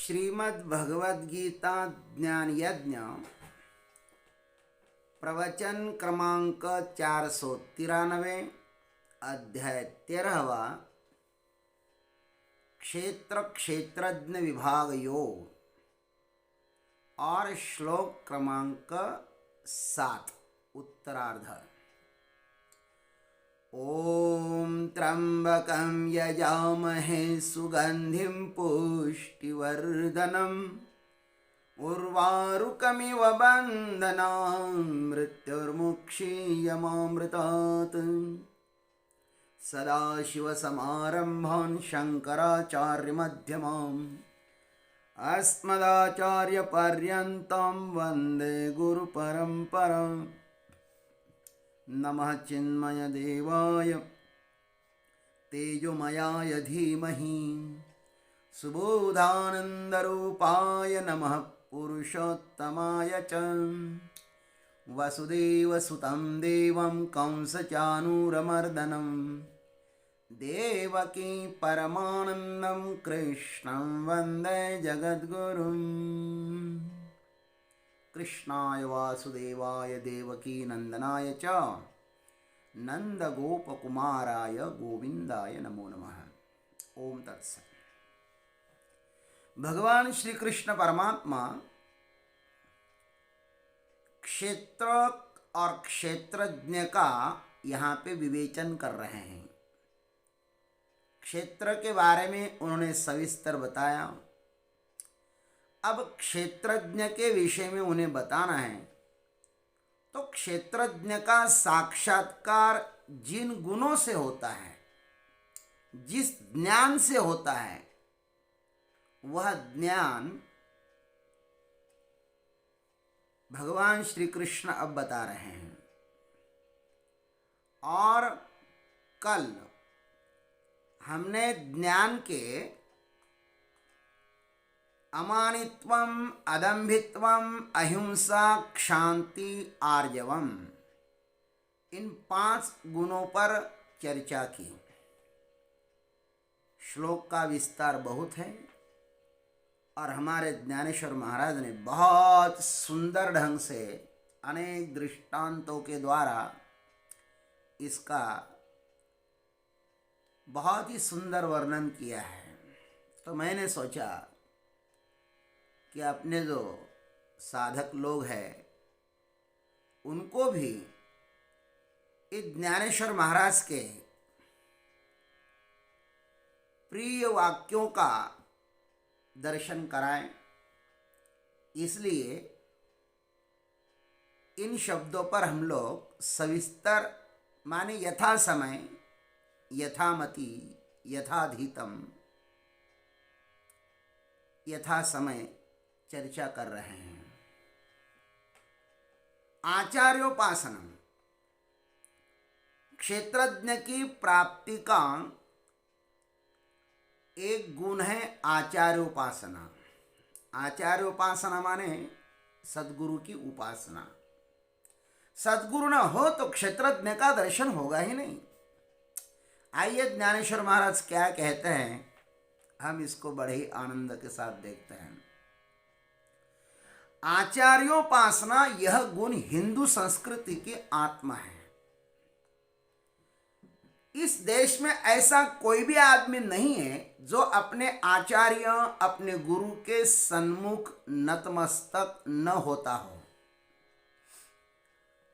श्रीमद् भगवद गीता ज्ञान यज्ञ प्रवचन क्रमांक 493 अध्याय 13 क्षेत्र क्षेत्रज्ञ विभाग योग और श्लोक क्रमांक 7 उत्तरार्ध। ओम त्र्यंबकं यजामहे सुगंधिं पुष्टिवर्धनम् उर्वारुकमिव बन्धनान् मृत्युर्मुक्षीयमामृतात्। सदाशिवसमारम्भान् शङ्कराचार्यमध्यमाम् अस्मदाचार्यपर्यन्तं वन्दे गुरुपरम्पराम्। नमः चिन्मयदेवाय तेजोमयाय धीमहि सुबोधानन्दरूपाय नमः पुरुषोत्तमाय च। वसुदेवसुतं देवं कंसचानूरमर्दनं देवकी परमानन्दं कृष्णं वन्दे जगद्गुरुम्। कृष्णाय वासुदेवाय देवकी नंदनाय च नंदगोपकुमाराय गोविंदाय नमो नमः। ओम तत्सत्। भगवान श्री कृष्ण परमात्मा क्षेत्र और क्षेत्रज्ञ का यहाँ पे विवेचन कर रहे हैं। क्षेत्र के बारे में उन्होंने सविस्तर बताया। अब क्षेत्रज्ञ के विषय में उन्हें बताना है। तो क्षेत्रज्ञ का साक्षात्कार जिन गुणों से होता है, जिस ज्ञान से होता है, वह ज्ञान भगवान श्री कृष्ण अब बता रहे हैं। और कल हमने ज्ञान के अमानित्वम, अदम्भित्वम, अहिंसा, क्षांति, आर्जवम, इन 5 गुणों पर चर्चा की। श्लोक का विस्तार बहुत है और हमारे ज्ञानेश्वर महाराज ने बहुत सुंदर ढंग से अनेक दृष्टांतों के द्वारा इसका बहुत ही सुंदर वर्णन किया है। तो मैंने सोचा कि अपने जो साधक लोग हैं उनको भी इस ज्ञानेश्वर महाराज के प्रिय वाक्यों का दर्शन कराएं। इसलिए इन शब्दों पर हम लोग सविस्तर माने यथा समय, यथामति, यथाधीतम, यथा समय चर्चा कर रहे हैं। आचार्योपासना क्षेत्रज्ञ की प्राप्ति का एक गुण है आचार्योपासना। आचार्योपासना माने सद्गुरु की उपासना। सद्गुरु न हो तो क्षेत्रज्ञ का दर्शन होगा ही नहीं। आइए ज्ञानेश्वर महाराज क्या कहते हैं, हम इसको बड़े ही आनंद के साथ देखते हैं। आचार्योपासना यह गुण हिंदू संस्कृति की आत्मा है। इस देश में ऐसा कोई भी आदमी नहीं है जो अपने आचार्य, अपने गुरु के सन्मुख नतमस्तक न होता हो।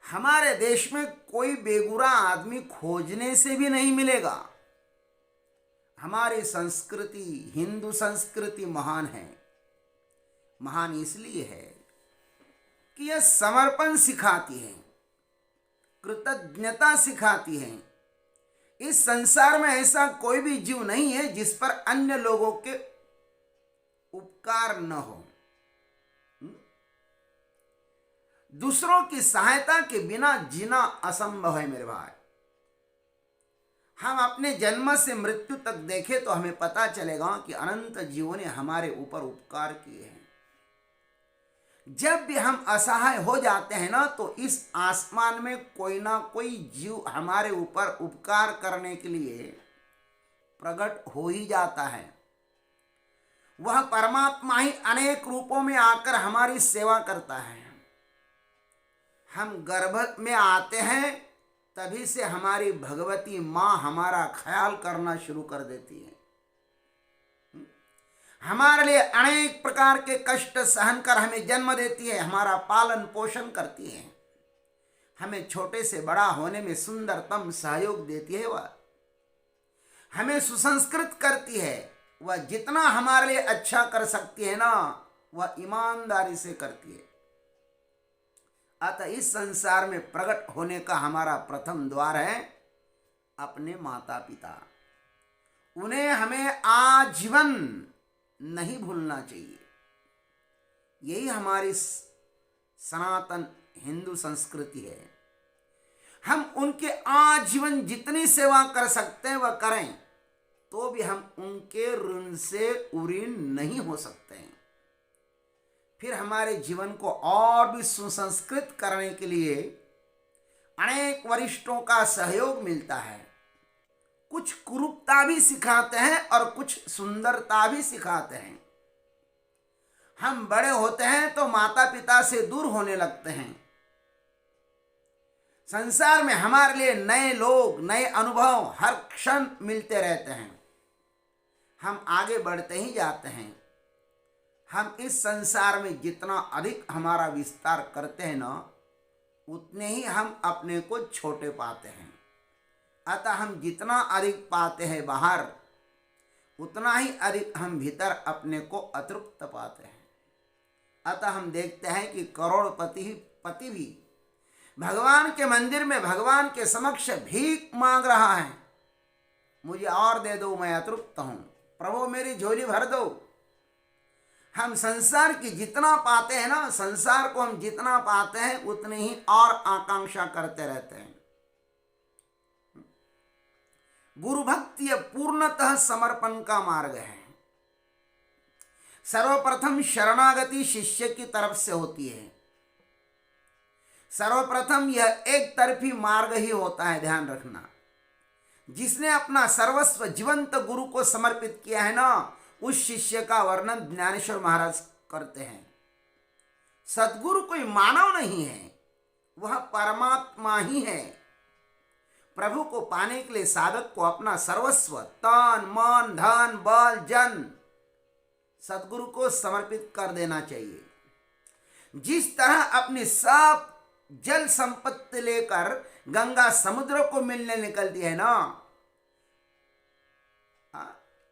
हमारे देश में कोई बेगुरा आदमी खोजने से भी नहीं मिलेगा। हमारी संस्कृति, हिंदू संस्कृति महान है। महान इसलिए है कि यह समर्पण सिखाती है, कृतज्ञता सिखाती है। इस संसार में ऐसा कोई भी जीव नहीं है जिस पर अन्य लोगों के उपकार न हो। दूसरों की सहायता के बिना जीना असंभव है मेरे भाई। हम अपने जन्म से मृत्यु तक देखें तो हमें पता चलेगा कि अनंत जीवों ने हमारे ऊपर उपकार किए हैं। जब भी हम असहाय हो जाते हैं ना, तो इस आसमान में कोई ना कोई जीव हमारे ऊपर उपकार करने के लिए प्रकट हो ही जाता है। वह परमात्मा ही अनेक रूपों में आकर हमारी सेवा करता है। हम गर्भ में आते हैं तभी से हमारी भगवती माँ हमारा ख्याल करना शुरू कर देती है। हमारे लिए अनेक प्रकार के कष्ट सहन कर हमें जन्म देती है, हमारा पालन पोषण करती है, हमें छोटे से बड़ा होने में सुंदरतम सहयोग देती है। वह हमें सुसंस्कृत करती है। वह जितना हमारे लिए अच्छा कर सकती है ना, वह ईमानदारी से करती है। अतः इस संसार में प्रकट होने का हमारा प्रथम द्वार है अपने माता पिता। उन्हें हमें आजीवन नहीं भूलना चाहिए। यही हमारी सनातन हिंदू संस्कृति है। हम उनके आजीवन जितनी सेवा कर सकते हैं वह करें, तो भी हम उनके ऋण से उऋण नहीं हो सकते हैं। फिर हमारे जीवन को और भी सुसंस्कृत करने के लिए अनेक वरिष्ठों का सहयोग मिलता है। कुछ कुरूपता भी सिखाते हैं और कुछ सुंदरता भी सिखाते हैं। हम बड़े होते हैं तो माता पिता से दूर होने लगते हैं। संसार में हमारे लिए नए लोग, नए अनुभव हर क्षण मिलते रहते हैं। हम आगे बढ़ते ही जाते हैं। हम इस संसार में जितना अधिक हमारा विस्तार करते हैं ना, उतने ही हम अपने को छोटे पाते हैं। अतः हम जितना अधिक पाते हैं बाहर, उतना ही अधिक हम भीतर अपने को अतृप्त पाते हैं। अतः हम देखते हैं कि करोड़पति पति भी भगवान के मंदिर में भगवान के समक्ष भीख मांग रहा है, मुझे और दे दो, मैं अतृप्त हूं, प्रभु मेरी झोली भर दो। हम संसार की जितना पाते हैं ना, संसार को हम जितना पाते हैं उतनी ही और आकांक्षा करते रहते हैं। गुरु भक्ति पूर्णतः समर्पण का मार्ग है। सर्वप्रथम शरणागति शिष्य की तरफ से होती है। सर्वप्रथम यह एक तरफी मार्ग ही होता है, ध्यान रखना। जिसने अपना सर्वस्व जीवंत गुरु को समर्पित किया है ना, उस शिष्य का वर्णन ज्ञानेश्वर महाराज करते हैं। सद्गुरु कोई मानव नहीं है, वह परमात्मा ही है। प्रभु को पाने के लिए साधक को अपना सर्वस्व तन मन धन बल जन सद्गुरु को समर्पित कर देना चाहिए। जिस तरह अपनी सब जल संपत्ति लेकर गंगा समुद्र को मिलने निकलती है ना,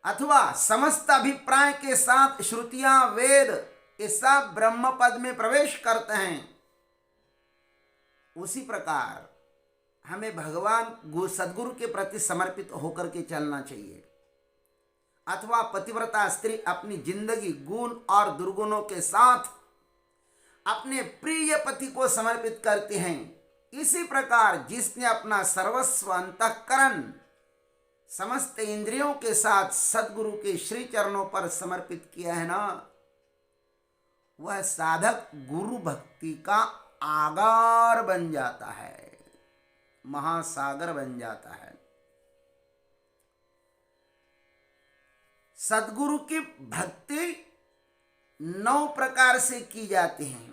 अथवा समस्त अभिप्राय के साथ श्रुतियां वेद ये सब ब्रह्म पद में प्रवेश करते हैं, उसी प्रकार हमें भगवान सद्गुरु के प्रति समर्पित होकर के चलना चाहिए। अथवा पतिव्रता स्त्री अपनी जिंदगी गुण और दुर्गुणों के साथ अपने प्रिय पति को समर्पित करते हैं। इसी प्रकार जिसने अपना सर्वस्व अंतःकरण समस्त इंद्रियों के साथ सद्गुरु के श्री चरणों पर समर्पित किया है ना, वह साधक गुरु भक्ति का आगार बन जाता है, महासागर बन जाता है। सद्गुरु की भक्ति 9 प्रकार से की जाती है।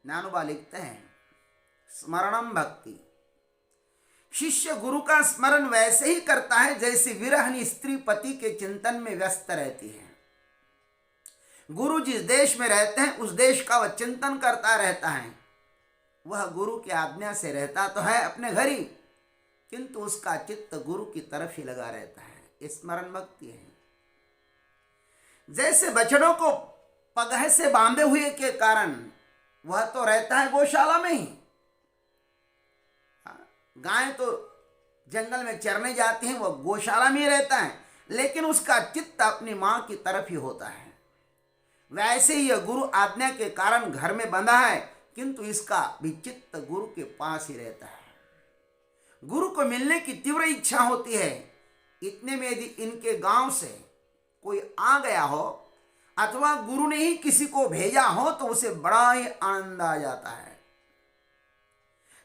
नानुबा लिखते हैं, स्मरणम भक्ति। शिष्य गुरु का स्मरण वैसे ही करता है जैसे विरहनी स्त्री पति के चिंतन में व्यस्त रहती है। गुरु जिस देश में रहते हैं उस देश का वह चिंतन करता रहता है। वह गुरु की आज्ञा से रहता तो है अपने घर ही, किंतु उसका चित्त गुरु की तरफ ही लगा रहता है। स्मरण भक्ति है। जैसे बछड़ों को पगह से बांधे हुए के कारण वह तो रहता है गौशाला में ही। गाय तो जंगल में चरने जाती है, वह गौशाला में ही रहता है, लेकिन उसका चित्त अपनी मां की तरफ ही होता है। वैसे ही यह गुरु आज्ञा के कारण घर में बंधा है, किंतु इसका भी चित्त गुरु के पास ही रहता है। गुरु को मिलने की तीव्र इच्छा होती है। इतने में यदि इनके गांव से कोई आ गया हो अथवा गुरु ने ही किसी को भेजा हो तो उसे बड़ा ही आनंद आ जाता है।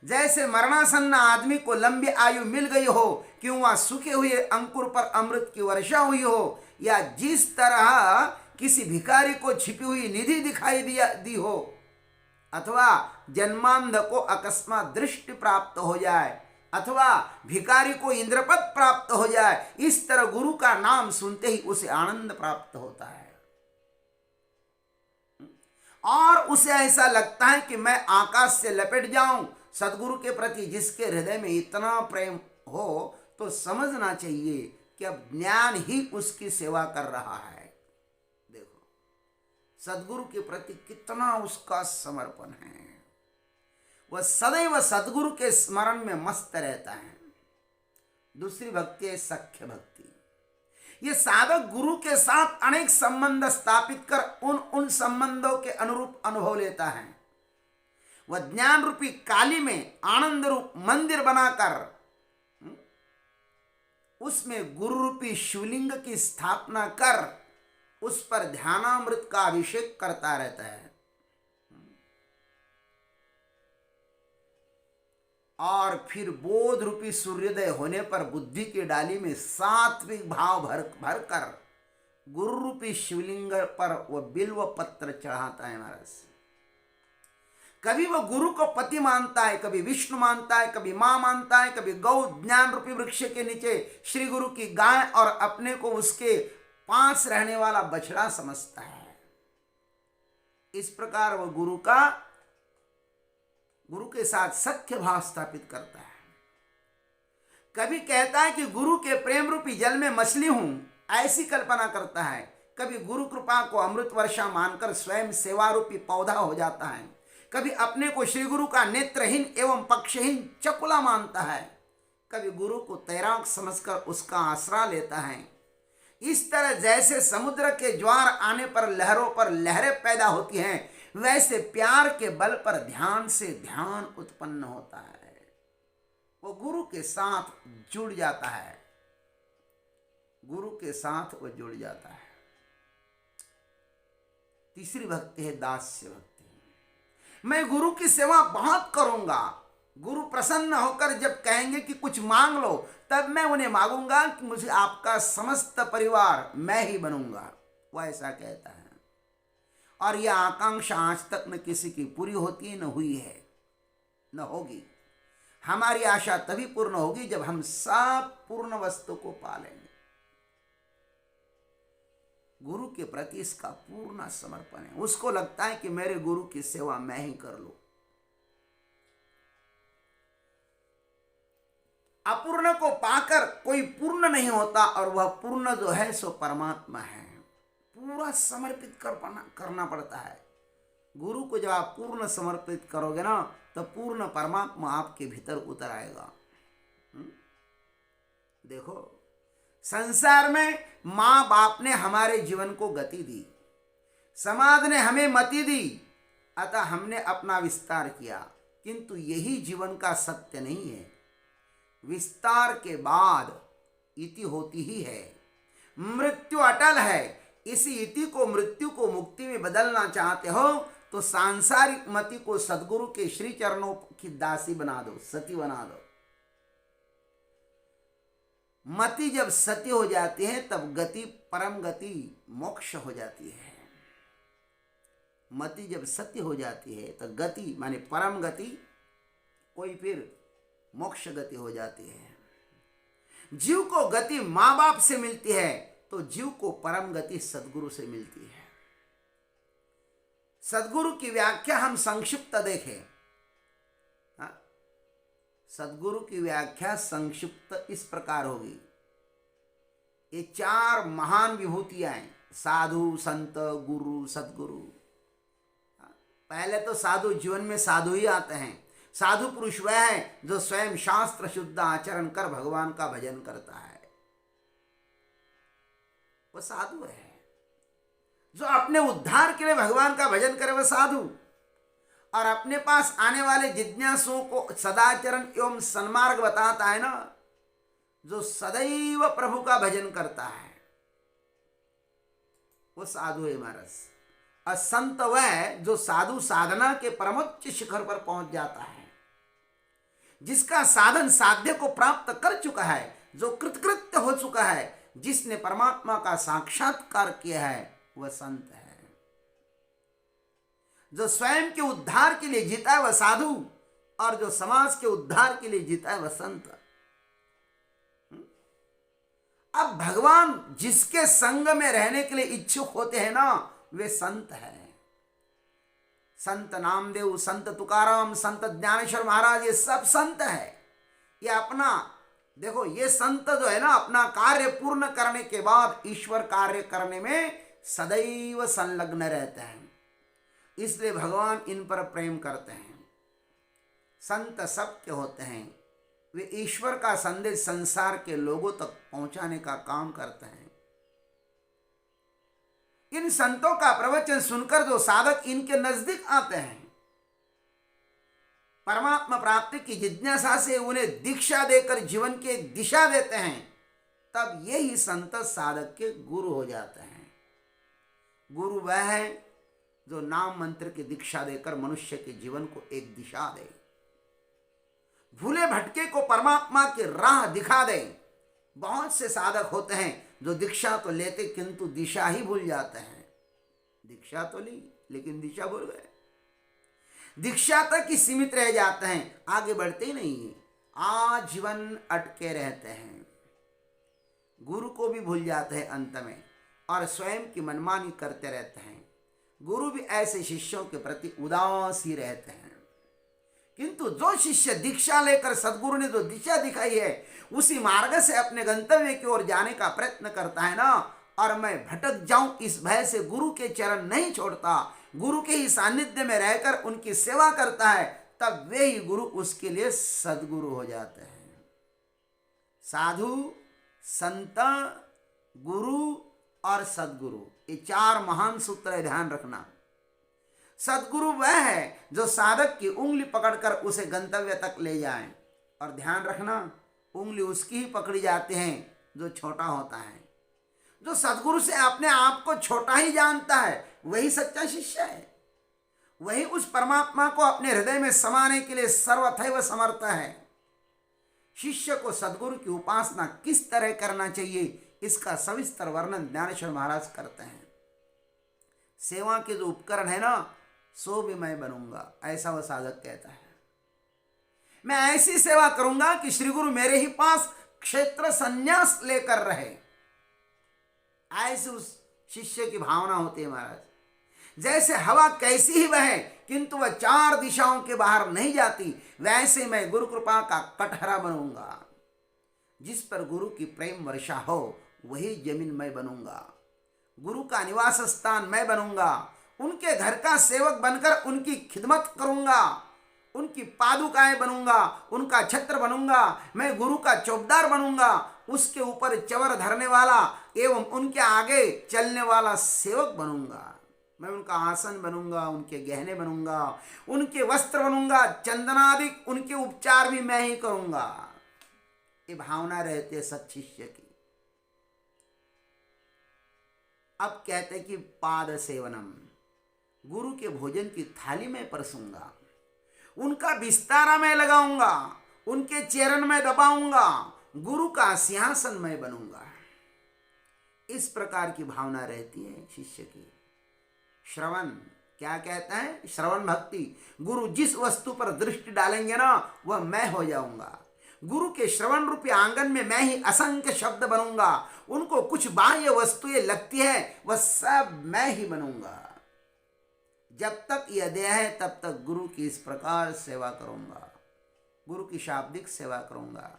जैसे मरणासन्न आदमी को लंबी आयु मिल गई हो, क्यों वह सूखे हुए अंकुर पर अमृत की वर्षा हुई हो, या जिस तरह किसी भिखारी को छिपी हुई निधि दिखाई दी हो, अथवा जन्मांध को अकस्मात दृष्टि प्राप्त हो जाए, अथवा भिखारी को इंद्रपद प्राप्त हो जाए, इस तरह गुरु का नाम सुनते ही उसे आनंद प्राप्त होता है और उसे ऐसा लगता है कि मैं आकाश से लपेट जाऊं। सदगुरु के प्रति जिसके हृदय में इतना प्रेम हो तो समझना चाहिए कि अब ज्ञान ही उसकी सेवा कर रहा है। देखो सदगुरु के प्रति कितना उसका समर्पण है, वह सदैव सदगुरु के स्मरण में मस्त रहता है। दूसरी भक्ति है सख्य भक्ति। ये साधक गुरु के साथ अनेक संबंध स्थापित कर उन संबंधों के अनुरूप अनुभव लेता है। वह ज्ञान रूपी काली में आनंद रूप मंदिर बनाकर उसमें गुरु रूपी शिवलिंग की स्थापना कर उस पर ध्यानामृत का अभिषेक करता रहता है और फिर बोध रूपी सूर्योदय होने पर बुद्धि की डाली में सात्विक भाव भर कर गुरु रूपी शिवलिंग पर वह बिल्व पत्र चढ़ाता है महाराज। कभी वह गुरु को पति मानता है, कभी विष्णु मानता है, कभी मां मानता है, कभी गौ ज्ञान रूपी वृक्ष के नीचे श्री गुरु की गाय और अपने को उसके पास रहने वाला बछड़ा समझता है। इस प्रकार वह गुरु के साथ सख्य भाव स्थापित करता है। कभी कहता है कि गुरु के प्रेम रूपी जल में मछली हूं, ऐसी कल्पना करता है। कभी गुरु कृपा को अमृत वर्षा मानकर स्वयं सेवा रूपी पौधा हो जाता है। कभी अपने को श्री गुरु का नेत्रहीन एवं पक्षहीन चकुला मानता है। कभी गुरु को तैराक समझकर उसका आसरा लेता है। इस तरह जैसे समुद्र के ज्वार आने पर लहरों पर लहरें पैदा होती हैं, वैसे प्यार के बल पर ध्यान से ध्यान उत्पन्न होता है। वो गुरु के साथ जुड़ जाता है, गुरु के साथ वो जुड़ जाता है। तीसरी भक्ति है दास्य भक्ति। मैं गुरु की सेवा बहुत करूंगा। गुरु प्रसन्न होकर जब कहेंगे कि कुछ मांग लो, तब मैं उन्हें मांगूंगा कि मुझे आपका समस्त परिवार मैं ही बनूंगा, वो ऐसा कहता है। और यह आकांक्षा आज तक न किसी की पूरी होती है, न हुई है, न होगी। हमारी आशा तभी पूर्ण होगी जब हम सब पूर्ण वस्तु को पालेंगे। गुरु के प्रति इसका पूर्ण समर्पण है। उसको लगता है कि मेरे गुरु की सेवा मैं ही कर लूं। अपूर्ण को पाकर कोई पूर्ण नहीं होता और वह पूर्ण जो है सो परमात्मा है। पूरा समर्पित करना पड़ता है। गुरु को जब आप पूर्ण समर्पित करोगे ना, तो पूर्ण परमात्मा आपके भीतर उतर आएगा। देखो संसार में माँ बाप ने हमारे जीवन को गति दी, समाज ने हमें मति दी, अतः हमने अपना विस्तार किया, किंतु यही जीवन का सत्य नहीं है। विस्तार के बाद इति होती ही है। मृत्यु अटल है। इसी इति को मृत्यु को मुक्ति में बदलना चाहते हो तो सांसारिक मति को सदगुरु के श्री चरणों की दासी बना दो, सती बना दो। मति जब सती हो जाती है तब गति परम गति मोक्ष हो जाती है। मति जब सत्य हो जाती है तो गति माने परम गति कोई फिर मोक्ष गति हो जाती है। जीव को गति माँ बाप से मिलती है तो जीव को परम गति सदगुरु से मिलती है। सदगुरु की व्याख्या हम संक्षिप्त देखें। सदगुरु की व्याख्या संक्षिप्त इस प्रकार होगी। ये चार महान विभूतियां हैं, साधु, संत, गुरु, सदगुरु। पहले तो साधु, जीवन में साधु ही आते हैं। साधु पुरुष वह है जो स्वयं शास्त्र शुद्ध आचरण कर भगवान का भजन करता है, वह साधु है। जो अपने उद्धार के लिए भगवान का भजन करे वह साधु, और अपने पास आने वाले जिज्ञासुओं को सदाचरण एवं सन्मार्ग बताता है ना, जो सदैव प्रभु का भजन करता है, वो साधु है महाराज। और संत वह जो साधु साधना के परमोच्च शिखर पर पहुंच जाता है, जिसका साधन साध्य को प्राप्त कर चुका है, जो कृतकृत्य हो चुका है, जिसने परमात्मा का साक्षात्कार किया है, वह संत है। जो स्वयं के उद्धार के लिए जीता है वह साधु, और जो समाज के उद्धार के लिए जीता है वह संत। अब भगवान जिसके संग में रहने के लिए इच्छुक होते हैं ना, वे संत हैं। संत नामदेव, संत तुकाराम, संत ज्ञानेश्वर महाराज, ये सब संत है। ये अपना देखो, ये संत जो है ना, अपना कार्य पूर्ण करने के बाद ईश्वर कार्य करने में सदैव संलग्न रहते हैं। इसलिए भगवान इन पर प्रेम करते हैं। संत सत्य होते हैं, वे ईश्वर का संदेश संसार के लोगों तक पहुंचाने का काम करते हैं। इन संतों का प्रवचन सुनकर जो साधक इनके नजदीक आते हैं, परमात्मा प्राप्ति की जिज्ञासा से उन्हें दीक्षा देकर जीवन की एक दिशा देते हैं, तब यही संत साधक के गुरु हो जाते हैं। गुरु वह है जो नाम मंत्र की दीक्षा देकर मनुष्य के जीवन को एक दिशा दे, भूले भटके को परमात्मा की राह दिखा दे। बहुत से साधक होते हैं जो दीक्षा तो लेते किंतु दिशा ही भूल जाते हैं। दीक्षा तो ली लेकिन दिशा भूल गए, दीक्षा तक ही सीमित रह जाते हैं, आगे बढ़ते ही नहीं है, आजीवन अटके रहते हैं। गुरु को भी भूल जाते हैं अंत में, और स्वयं की मनमानी करते रहते हैं। गुरु भी ऐसे शिष्यों के प्रति उदास ही रहते हैं। किंतु जो शिष्य दीक्षा लेकर सदगुरु ने जो दिशा दिखाई है, उसी मार्ग से अपने गंतव्य की ओर जाने का प्रयत्न करता है ना, और मैं भटक जाऊं इस भय से गुरु के चरण नहीं छोड़ता, गुरु के ही सानिध्य में रहकर उनकी सेवा करता है, तब वे ही गुरु उसके लिए सदगुरु हो जाते हैं। साधु, संत, गुरु और सदगुरु, ये चार महान सूत्र है, ध्यान रखना। सदगुरु वह है जो साधक की उंगली पकड़कर उसे गंतव्य तक ले जाए, और ध्यान रखना, उंगली उसकी ही पकड़ी जाती है जो छोटा होता है। जो सदगुरु से अपने आप को छोटा ही जानता है, वही सच्चा शिष्य है। वही उस परमात्मा को अपने हृदय में समाने के लिए सर्वथैव समर्थ है। शिष्य को सदगुरु की उपासना किस तरह करना चाहिए, इसका सविस्तर वर्णन ज्ञानेश्वर महाराज करते हैं। सेवा के जो उपकरण है ना, सो भी मैं बनूंगा, ऐसा वह साधक कहता है। मैं ऐसी सेवा करूंगा कि श्री गुरु मेरे ही पास क्षेत्र संन्यास लेकर रहे, ऐसे उस शिष्य की भावना होती है महाराज। जैसे हवा कैसी ही बहे किंतु वह चार दिशाओं के बाहर नहीं जाती, वैसे मैं गुरु कृपा का कटहरा बनूंगा। जिस पर गुरु की प्रेम वर्षा हो वही जमीन मैं बनूंगा, गुरु का निवास स्थान मैं बनूंगा, उनके घर का सेवक बनकर उनकी खिदमत करूंगा, उनकी पादुकाएं बनूंगा, उनका छत्र बनूंगा, मैं गुरु का चौकीदार बनूंगा, उसके ऊपर चवर धरने वाला एवं उनके आगे चलने वाला सेवक बनूंगा। मैं उनका आसन बनूंगा, उनके गहने बनूंगा, उनके वस्त्र बनूंगा, चंदनादिक उनके उपचार भी मैं ही करूंगा। ये भावना रहती है सच्शिष्य की। अब कहते कि पाद सेवनम, गुरु के भोजन की थाली में परसूंगा, उनका बिस्तारा मैं लगाऊंगा, उनके चरण में दबाऊंगा, गुरु का सिंहासन मैं बनूंगा। इस प्रकार की भावना रहती है शिष्य की। श्रवण क्या कहता है? श्रवण भक्ति। गुरु जिस वस्तु पर दृष्टि डालेंगे ना, वह मैं हो जाऊंगा। गुरु के श्रवण रूपी आंगन में मैं ही असंख्य शब्द बनूंगा। उनको कुछ बाह्य वस्तुएं लगती है, वह सब मैं ही बनूंगा। जब तक यह देह है तब तक गुरु की इस प्रकार सेवा करूंगा, गुरु की शाब्दिक सेवा करूंगा।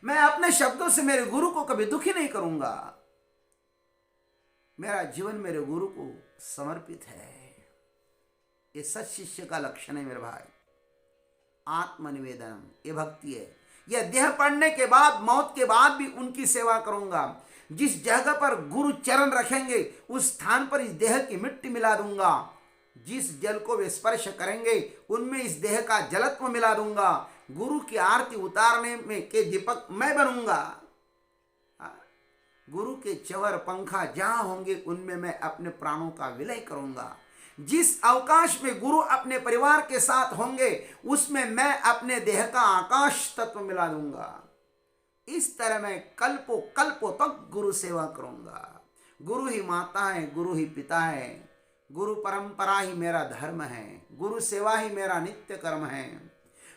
मैं अपने शब्दों से मेरे गुरु को कभी दुखी नहीं करूंगा। मेरा जीवन मेरे गुरु को समर्पित है। ये सच शिष्य का लक्षण है मेरे भाई। आत्मनिवेदनम, ये भक्ति है। यह देह पड़ने के बाद, मौत के बाद भी उनकी सेवा करूंगा। जिस जगह पर गुरु चरण रखेंगे उस स्थान पर इस देह की मिट्टी मिला दूंगा। जिस जल को वे स्पर्श करेंगे उनमें इस देह का जलत्व मिला दूंगा। गुरु की आरती उतारने में के दीपक मैं बनूंगा। गुरु के चवर पंखा जहां होंगे उनमें मैं अपने प्राणों का विलय करूंगा। जिस अवकाश में गुरु अपने परिवार के साथ होंगे उसमें मैं अपने देह का आकाश तत्व मिला दूंगा। इस तरह मैं कल्पों कल्पों तक गुरु सेवा करूंगा। गुरु ही माता है, गुरु ही पिता है, गुरु परंपरा ही मेरा धर्म है, गुरु सेवा ही मेरा नित्य कर्म है,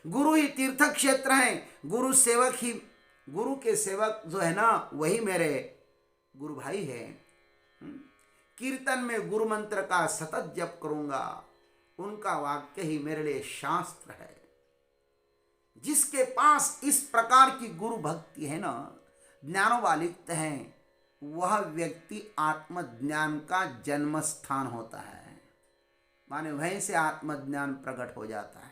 गुरु ही तीर्थ क्षेत्र है, गुरु सेवक ही, गुरु के सेवक जो है ना वही मेरे गुरु भाई है। कीर्तन में गुरु मंत्र का सतत जप करूंगा, उनका वाक्य ही मेरे लिए शास्त्र है। जिसके पास इस प्रकार की गुरु भक्ति है ना, ज्ञानोवालिप्त है, वह व्यक्ति आत्मज्ञान का जन्म स्थान होता है, माने वहीं से आत्मज्ञान प्रकट हो जाता है।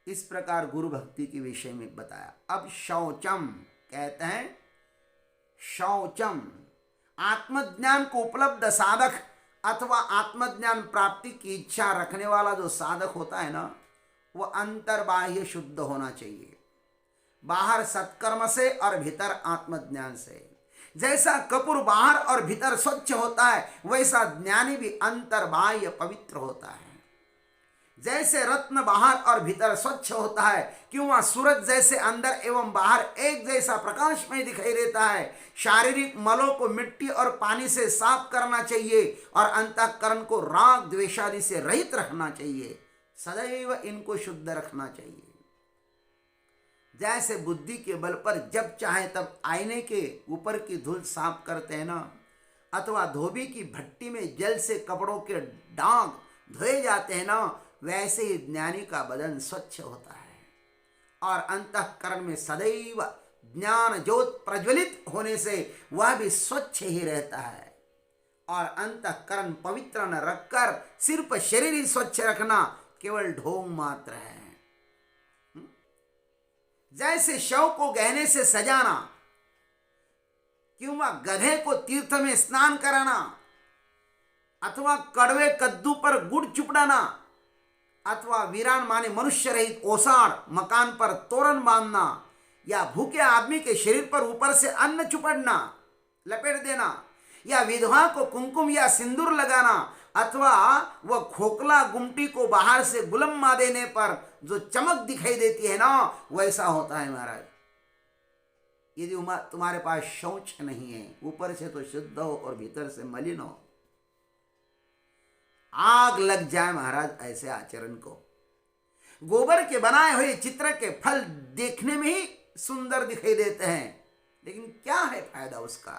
इस प्रकार गुरु भक्ति के विषय में बताया। अब शौचम कहते हैं, शौचम आत्मज्ञान को उपलब्ध साधक अथवा आत्मज्ञान प्राप्ति की इच्छा रखने वाला जो साधक होता है ना, वह अंतर्बाह्य शुद्ध होना चाहिए, बाहर सत्कर्म से और भीतर आत्मज्ञान से। जैसा कपूर बाहर और भीतर स्वच्छ होता है, वैसा ज्ञानी भी अंतर्बाह्य पवित्र होता है। जैसे रत्न बाहर और भीतर स्वच्छ होता है, क्यों वह सूरज जैसे अंदर एवं बाहर एक जैसा प्रकाश में दिखाई देता है। शारीरिक मलों को मिट्टी और पानी से साफ करना चाहिए और अंतःकरण को राग द्वेषादि से रहित रखना चाहिए, सदैव इनको शुद्ध रखना चाहिए। जैसे बुद्धि के बल पर जब चाहे तब आईने के ऊपर की धूल साफ करते हैं ना, अथवा धोबी की भट्टी में जल से कपड़ों के दाग धोए जाते हैं ना, वैसे ही ज्ञानी का बदन स्वच्छ होता है और अंतःकरण में सदैव ज्ञान ज्योत प्रज्वलित होने से वह भी स्वच्छ ही रहता है। और अंतःकरण पवित्र न रखकर सिर्फ शरीर ही स्वच्छ रखना केवल ढोंग मात्र है। जैसे शव को गहने से सजाना, किंवा गधे को तीर्थ में स्नान कराना, अथवा कड़वे कद्दू पर गुड़ चुपड़ाना, अथवा वीरान माने मनुष्य रहित ओसाड़ मकान पर तोरण बांधना, या भूखे आदमी के शरीर पर ऊपर से अन्न चुपड़ना लपेट देना, या विधवा को कुमकुम या सिंदूर लगाना, अथवा वह खोखला गुमटी को बाहर से गुलम्मा देने पर जो चमक दिखाई देती है ना, वैसा होता है महाराज। यदि तुम्हारे पास शौच नहीं है, ऊपर से तो शुद्ध हो और भीतर से मलिन हो, आग लग जाए महाराज ऐसे आचरण को। गोबर के बनाए हुए चित्र के फल देखने में ही सुंदर दिखाई देते हैं, लेकिन क्या है फायदा उसका,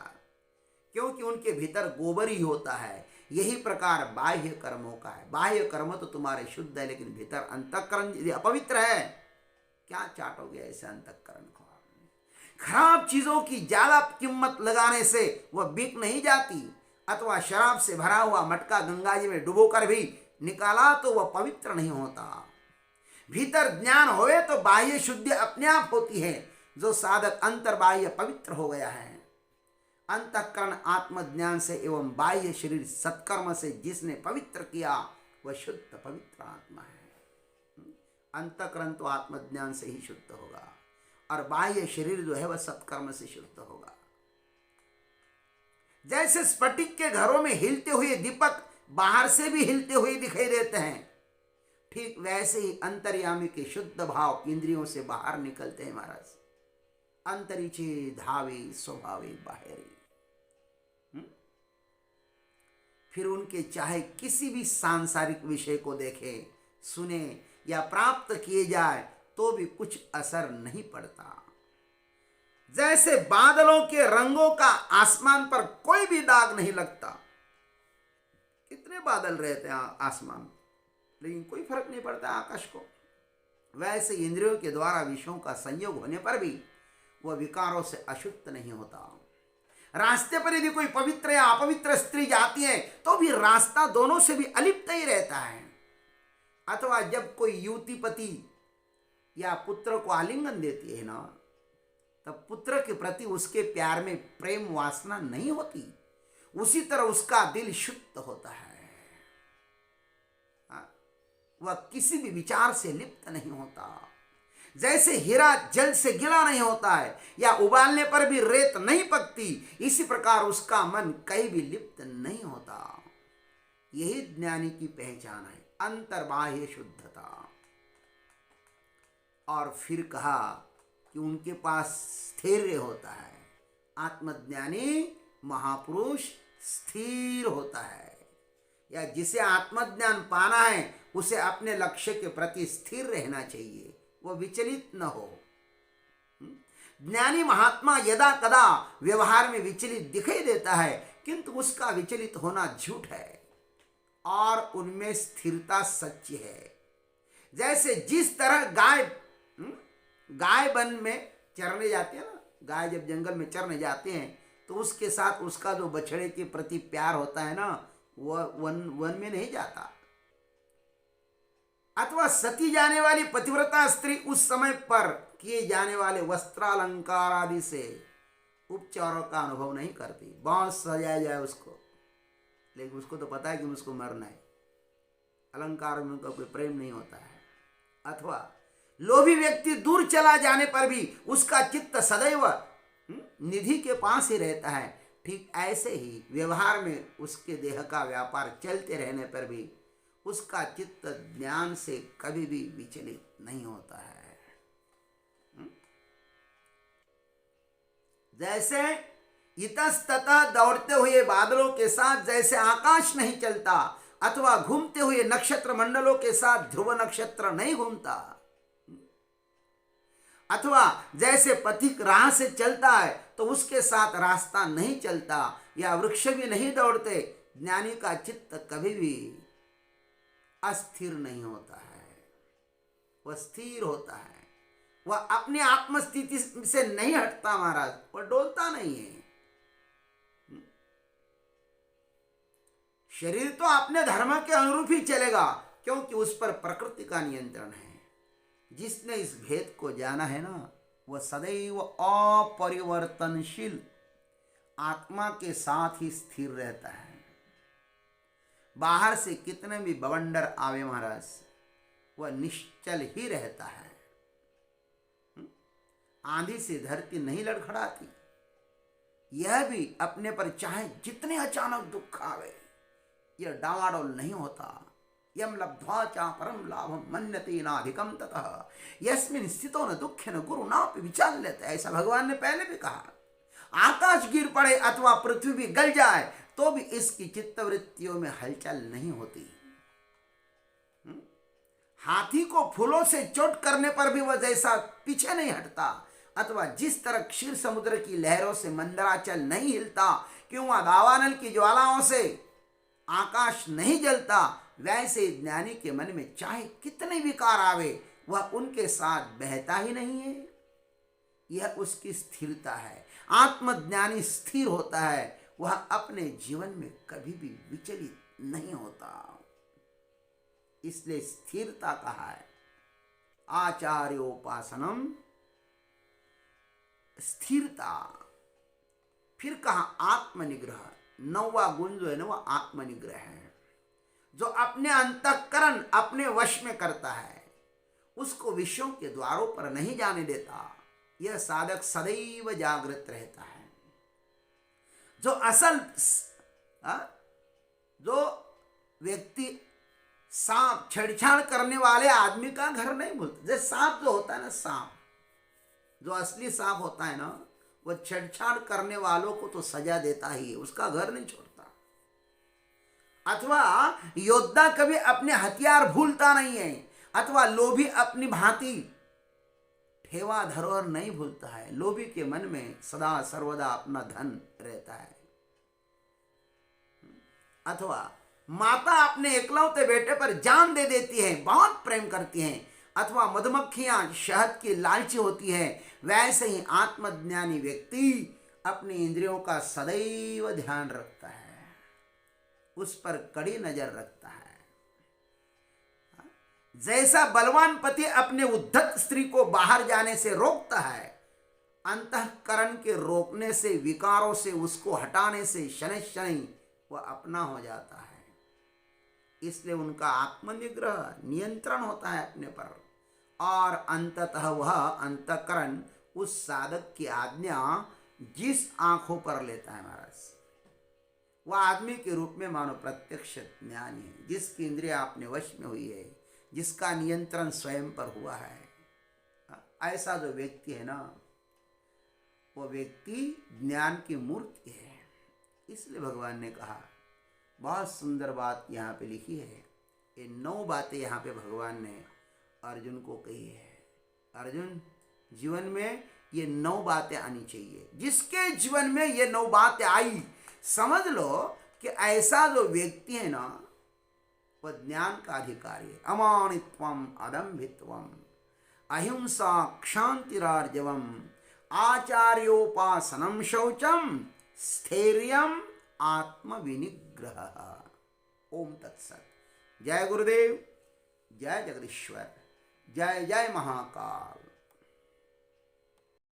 क्योंकि उनके भीतर गोबर ही होता है। यही प्रकार बाह्य कर्मों का है। बाह्य कर्म तो तुम्हारे शुद्ध है, लेकिन भीतर अंतःकरण यदि अपवित्र है, क्या चाटोगे ऐसे अंतःकरण को। खराब चीजों की ज्यादा कीमत लगाने से वह बिक नहीं जाती, अथवा शराब से भरा हुआ मटका गंगा जी में डुबोकर भी निकाला तो वह पवित्र नहीं होता। भीतर ज्ञान होए तो बाह्य शुद्धि अपने आप होती है। जो साधक अंतर्बाह्य पवित्र हो गया है, अंतःकरण आत्मज्ञान से एवं बाह्य शरीर सत्कर्म से जिसने पवित्र किया, वह शुद्ध पवित्र आत्मा है। अंतःकरण तो आत्मज्ञान से ही शुद्ध होगा और बाह्य शरीर जो है वह सत्कर्म से शुद्ध होगा। जैसे स्फटिक के घरों में हिलते हुए दीपक बाहर से भी हिलते हुए दिखाई देते हैं, ठीक वैसे ही अंतर्यामी के शुद्ध भाव इंद्रियों से बाहर निकलते हैं महाराज। अंतरिचे धावे स्वभावे बाहरी। फिर उनके चाहे किसी भी सांसारिक विषय को देखे, सुने या प्राप्त किए जाए तो भी कुछ असर नहीं पड़ता। जैसे बादलों के रंगों का आसमान पर कोई भी दाग नहीं लगता। कितने बादल रहते हैं आसमान, लेकिन कोई फर्क नहीं पड़ता आकाश को। वैसे इंद्रियों के द्वारा विषयों का संयोग होने पर भी वह विकारों से अशुद्ध नहीं होता। रास्ते पर यदि कोई पवित्र या अपवित्र स्त्री जाती है तो भी रास्ता दोनों से भी अलिप्त ही रहता है। अथवा जब कोई युवती पति या पुत्र को आलिंगन देती है ना, तब पुत्र के प्रति उसके प्यार में प्रेम वासना नहीं होती, उसी तरह उसका दिल शुद्ध होता है। वह किसी भी विचार से लिप्त नहीं होता। जैसे हीरा जल से गिला नहीं होता है या उबालने पर भी रेत नहीं पकती, इसी प्रकार उसका मन कहीं भी लिप्त नहीं होता। यही ज्ञानी की पहचान है, अंतर्बाह्य शुद्धता। और फिर कहा कि उनके पास स्थैर्य होता है। आत्मज्ञानी महापुरुष स्थिर होता है, या जिसे आत्मज्ञान पाना है उसे अपने लक्ष्य के प्रति स्थिर रहना चाहिए, वो विचलित न हो। ज्ञानी महात्मा यदा कदा व्यवहार में विचलित दिखाई देता है, किंतु उसका विचलित होना झूठ है और उनमें स्थिरता सच्ची है। जैसे जिस तरह गाय वन में चरने जाते हैं ना, गाय जब जंगल में चरने जाते हैं तो उसके साथ उसका जो बछड़े के प्रति प्यार होता है ना, वह वन में नहीं जाता। अथवा सती जाने वाली पतिव्रता स्त्री उस समय पर किए जाने वाले वस्त्रालंकार आदि से उपचारों का अनुभव नहीं करती। बहुत सजाया जाए उसको, लेकिन उसको तो पता है कि उसको मरना है, अलंकार में उनका कोई प्रेम नहीं होता है। अथवा लोभी व्यक्ति दूर चला जाने पर भी उसका चित्त सदैव निधि के पास ही रहता है। ठीक ऐसे ही व्यवहार में उसके देह का व्यापार चलते रहने पर भी उसका चित्त ज्ञान से कभी भी विचलित नहीं होता है। जैसे इतस्ततः दौड़ते हुए बादलों के साथ जैसे आकाश नहीं चलता, अथवा घूमते हुए नक्षत्र मंडलों के साथ ध्रुव नक्षत्र नहीं घूमता, अथवा जैसे पथिक राह से चलता है तो उसके साथ रास्ता नहीं चलता, या वृक्ष भी नहीं दौड़ते, ज्ञानी का चित्त कभी भी अस्थिर नहीं होता है, वह स्थिर होता है। वह अपनी आत्मस्थिति से नहीं हटता महाराज, वह डोलता नहीं है। शरीर तो अपने धर्म के अनुरूप ही चलेगा, क्योंकि उस पर प्रकृति का नियंत्रण है। जिसने इस भेद को जाना है ना, वह सदैव अपरिवर्तनशील आत्मा के साथ ही स्थिर रहता है। बाहर से कितने भी बवंडर आवे महाराज, वह निश्चल ही रहता है। आंधी से धरती नहीं लड़खड़ाती, यह भी अपने पर चाहे जितने अचानक दुख आवे, यह डावाडोल नहीं होता। यम लब्ध्वा चा परम लाभम मन्यते नाधिकम ततः यस्मिन् स्थितो न दुखेन गुरु नापि विचाल्यते। ऐसा भगवान ने पहले भी कहा। आकाश गिर पड़े अथवा पृथ्वी भी गल जाए तो भी इसकी चित्तवृत्तियों में हलचल नहीं होती। हाथी को फूलों से चोट करने पर भी वह जैसा पीछे नहीं हटता, अथवा जिस तरह क्षीर समुद्र की लहरों से मंदराचल नहीं हिलता, क्यों दावानल की ज्वालाओं से आकाश नहीं जलता, वैसे ज्ञानी के मन में चाहे कितने विकार आवे, वह उनके साथ बहता ही नहीं है। यह उसकी स्थिरता है। आत्मज्ञानी स्थिर होता है, वह अपने जीवन में कभी भी विचलित नहीं होता। इसलिए स्थिरता कहा है। आचार्योपासनम स्थिरता। फिर कहा आत्मनिग्रह। 9वां गुण जो है ना, वह आत्मनिग्रह है। जो अपने अंतःकरण अपने वश में करता है, उसको विषयों के द्वारों पर नहीं जाने देता, यह साधक सदैव जागृत रहता है। जो असल जो व्यक्ति सांप छेड़छाड़ करने वाले आदमी का घर नहीं भूलता। जैसे सांप जो होता है ना, सांप जो असली सांप होता है ना, वह छेड़छाड़ करने वालों को तो सजा देता ही है, उसका घर नहीं छोड़ता। अथवा योद्धा कभी अपने हथियार भूलता नहीं है, अथवा लोभी अपनी भांति ठेवा धरोहर नहीं भूलता है। लोभी के मन में सदा सर्वदा अपना धन रहता है। अथवा माता अपने एकलौते बेटे पर जान दे देती है, बहुत प्रेम करती हैं। अथवा मधुमक्खियां शहद की लालची होती है, वैसे ही आत्मज्ञानी व्यक्ति अपनी इंद्रियों का सदैव ध्यान रखता है, उस पर कड़ी नजर रखता है। जैसा बलवान पति अपने उद्धत स्त्री को बाहर जाने से रोकता है, अंतःकरण के रोकने से, विकारों से उसको हटाने से शनै शनै वह अपना हो जाता है। इसलिए उनका आत्मनिग्रह, नियंत्रण होता है अपने पर, और अंततः वह अंतःकरण उस साधक की आज्ञा जिस आंखों पर लेता है महाराज, वह आदमी के रूप में मानो प्रत्यक्ष ज्ञानी है, जिसकी इंद्रिया अपने वश में हुई है, जिसका नियंत्रण स्वयं पर हुआ है। ऐसा जो व्यक्ति है ना, वो व्यक्ति ज्ञान की मूर्ति है। इसलिए भगवान ने कहा, बहुत सुंदर बात यहाँ पे लिखी है। ये 9 बातें यहाँ पे भगवान ने अर्जुन को कही है। अर्जुन, जीवन में ये 9 बातें आनी चाहिए। जिसके जीवन में ये 9 बातें आई, समझ लो कि ऐसा जो व्यक्ति है ना, वह ज्ञान का अधिकारी है। अमानित्वम अदम्भित्वम अहिंसा क्षांतिरार्जवम आचार्योपासनम शौचम स्थैर्यम आत्मविनिग्रह। ओम तत्सत। जय गुरुदेव, जय जगदीश्वर, जय जय महाकाल।